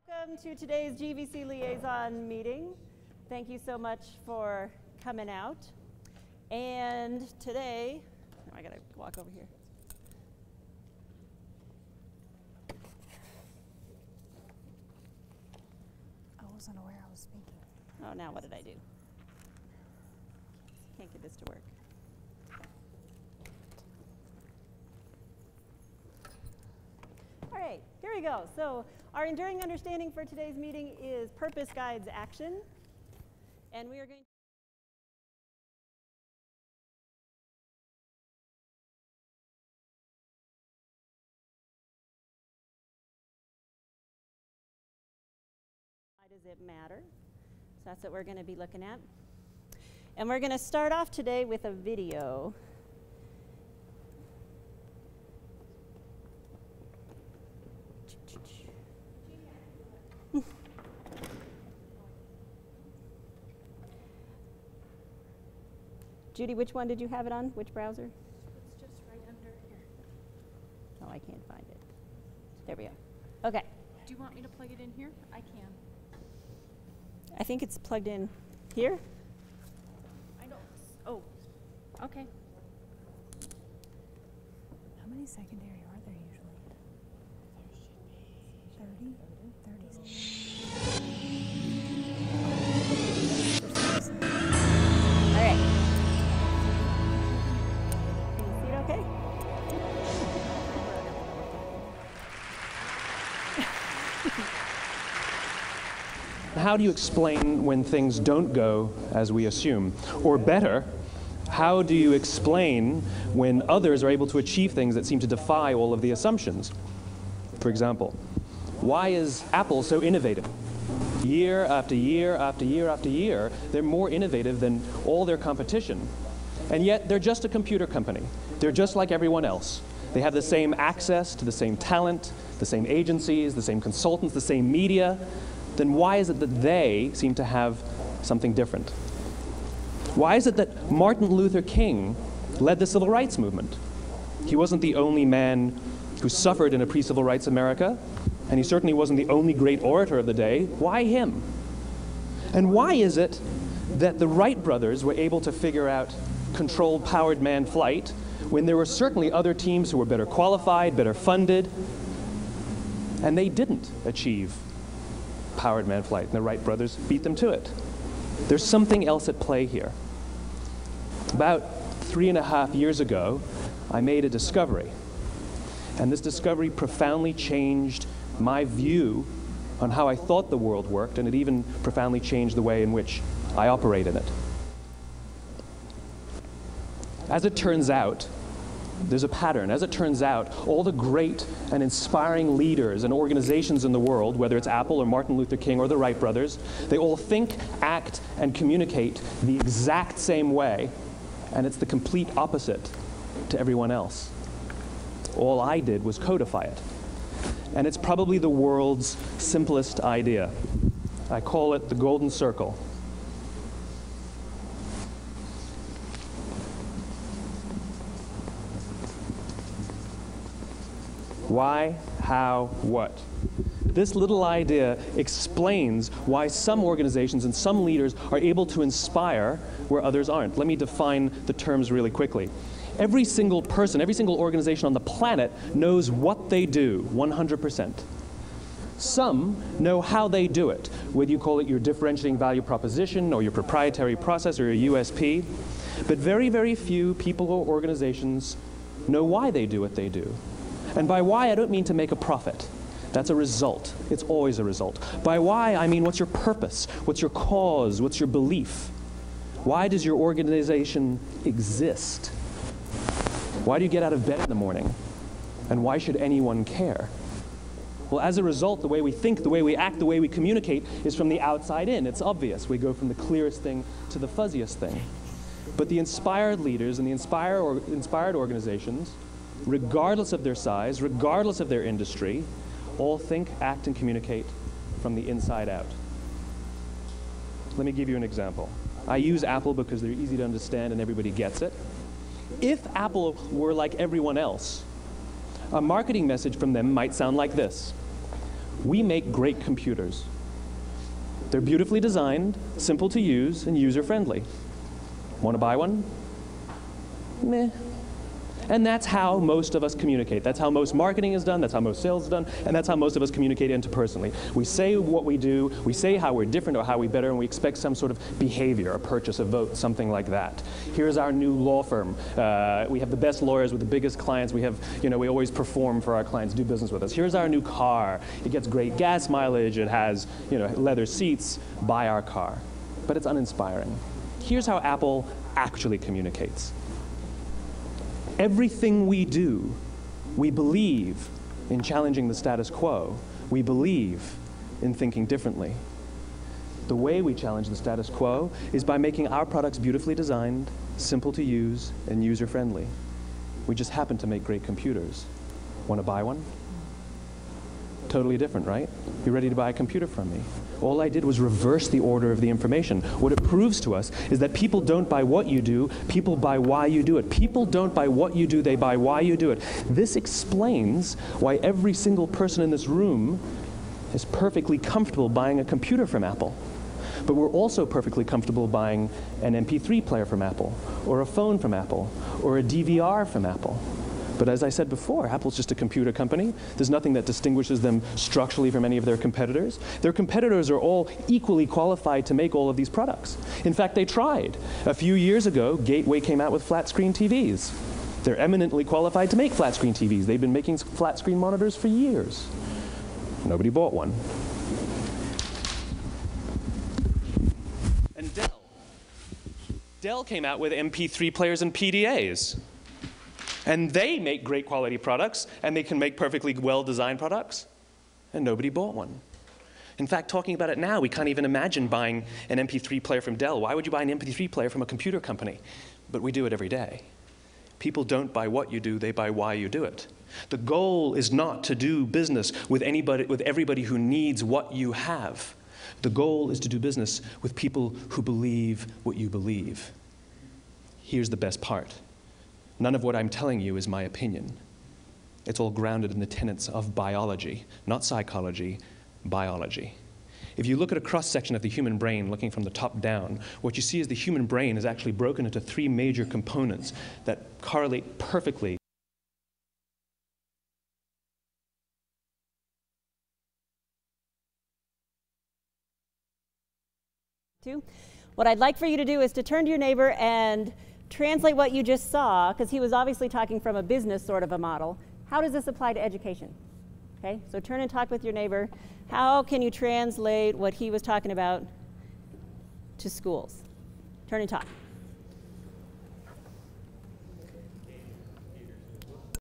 Welcome to today's GVC Liaison meeting. Thank you so much for coming out. And today, I gotta walk over here. I wasn't aware I was speaking. Oh, now what did I do? Can't get this to work. All right, here we go. So our enduring understanding for today's meeting is purpose guides action. And we are going to why does it matter? So that's what we're going to be looking at. And we're going to start off today with a video. Judy, which one did you have it on? Which browser? It's just right under here. Oh, I can't find it. There we go. Okay. Do you want me to plug it in here? I can. I think it's plugged in here. I don't. Oh, okay. How many secondary are there usually? There should be 30? 30. All right. Can you see it okay? How do you explain when things don't go as we assume? Or better, how do you explain when others are able to achieve things that seem to defy all of the assumptions? For example, why is Apple so innovative? Year after year after year after year, they're more innovative than all their competition. And yet, they're just a computer company. They're just like everyone else. They have the same access to the same talent, the same agencies, the same consultants, the same media. Then why is it that they seem to have something different? Why is it that Martin Luther King led the civil rights movement? He wasn't the only man who suffered in a pre-civil rights America, and he certainly wasn't the only great orator of the day. Why him? And why is it that the Wright brothers were able to figure out controlled powered manned flight when there were certainly other teams who were better qualified, better funded, and they didn't achieve powered manned flight, and the Wright brothers beat them to it? There's something else at play here. About 3.5 years ago, I made a discovery, and this discovery profoundly changed my view on how I thought the world worked, and it even profoundly changed the way in which I operate in it. As it turns out, there's a pattern. As it turns out, all the great and inspiring leaders and organizations in the world, whether it's Apple or Martin Luther King or the Wright brothers, they all think, act, and communicate the exact same way, and it's the complete opposite to everyone else. All I did was codify it. And it's probably the world's simplest idea. I call it the golden circle. Why, how, what? This little idea explains why some organizations and some leaders are able to inspire where others aren't. Let me define the terms really quickly. Every single person, every single organization on the planet knows what they do, 100%. Some know how they do it, whether you call it your differentiating value proposition or your proprietary process or your USP. But very, very few people or organizations know why they do what they do. And by why, I don't mean to make a profit. That's a result. It's always a result. By why, I mean what's your purpose? What's your cause? What's your belief? Why does your organization exist? Why do you get out of bed in the morning? And why should anyone care? Well, as a result, the way we think, the way we act, the way we communicate is from the outside in. It's obvious. We go from the clearest thing to the fuzziest thing. But the inspired leaders and the inspired organizations, regardless of their size, regardless of their industry, all think, act, and communicate from the inside out. Let me give you an example. I use Apple because they're easy to understand and everybody gets it. If Apple were like everyone else, a marketing message from them might sound like this. We make great computers. They're beautifully designed, simple to use, and user-friendly. Want to buy one? Meh. And that's how most of us communicate. That's how most marketing is done, that's how most sales is done, and that's how most of us communicate interpersonally. We say what we do, we say how we're different or how we're better, and we expect some sort of behavior, a purchase, a vote, something like that. Here's our new law firm. We have the best lawyers with the biggest clients. We have, we always perform for our clients, do business with us. Here's our new car. It gets great gas mileage. It has, leather seats. Buy our car. But it's uninspiring. Here's how Apple actually communicates. Everything we do, we believe in challenging the status quo. We believe in thinking differently. The way we challenge the status quo is by making our products beautifully designed, simple to use, and user-friendly. We just happen to make great computers. Want to buy one? Totally different, right? You ready to buy a computer from me? All I did was reverse the order of the information. What it proves to us is that people don't buy what you do, people buy why you do it. People don't buy what you do, they buy why you do it. This explains why every single person in this room is perfectly comfortable buying a computer from Apple. But we're also perfectly comfortable buying an MP3 player from Apple, or a phone from Apple, or a DVR from Apple. But as I said before, Apple's just a computer company. There's nothing that distinguishes them structurally from any of their competitors. Their competitors are all equally qualified to make all of these products. In fact, they tried. A few years ago, Gateway came out with flat-screen TVs. They're eminently qualified to make flat-screen TVs. They've been making flat-screen monitors for years. Nobody bought one. And Dell came out with MP3 players and PDAs. And they make great quality products, and they can make perfectly well-designed products, and nobody bought one. In fact, talking about it now, we can't even imagine buying an MP3 player from Dell. Why would you buy an MP3 player from a computer company? But we do it every day. People don't buy what you do, they buy why you do it. The goal is not to do business with everybody who needs what you have. The goal is to do business with people who believe what you believe. Here's the best part. None of what I'm telling you is my opinion. It's all grounded in the tenets of biology, not psychology, biology. If you look at a cross-section of the human brain, looking from the top down, what you see is the human brain is actually broken into 3 major components that correlate perfectly. What I'd like for you to do is to turn to your neighbor and translate what you just saw, because he was obviously talking from a business sort of a model. How does this apply to education? Okay, so turn and talk with your neighbor. How can you translate what he was talking about to schools? Turn and talk.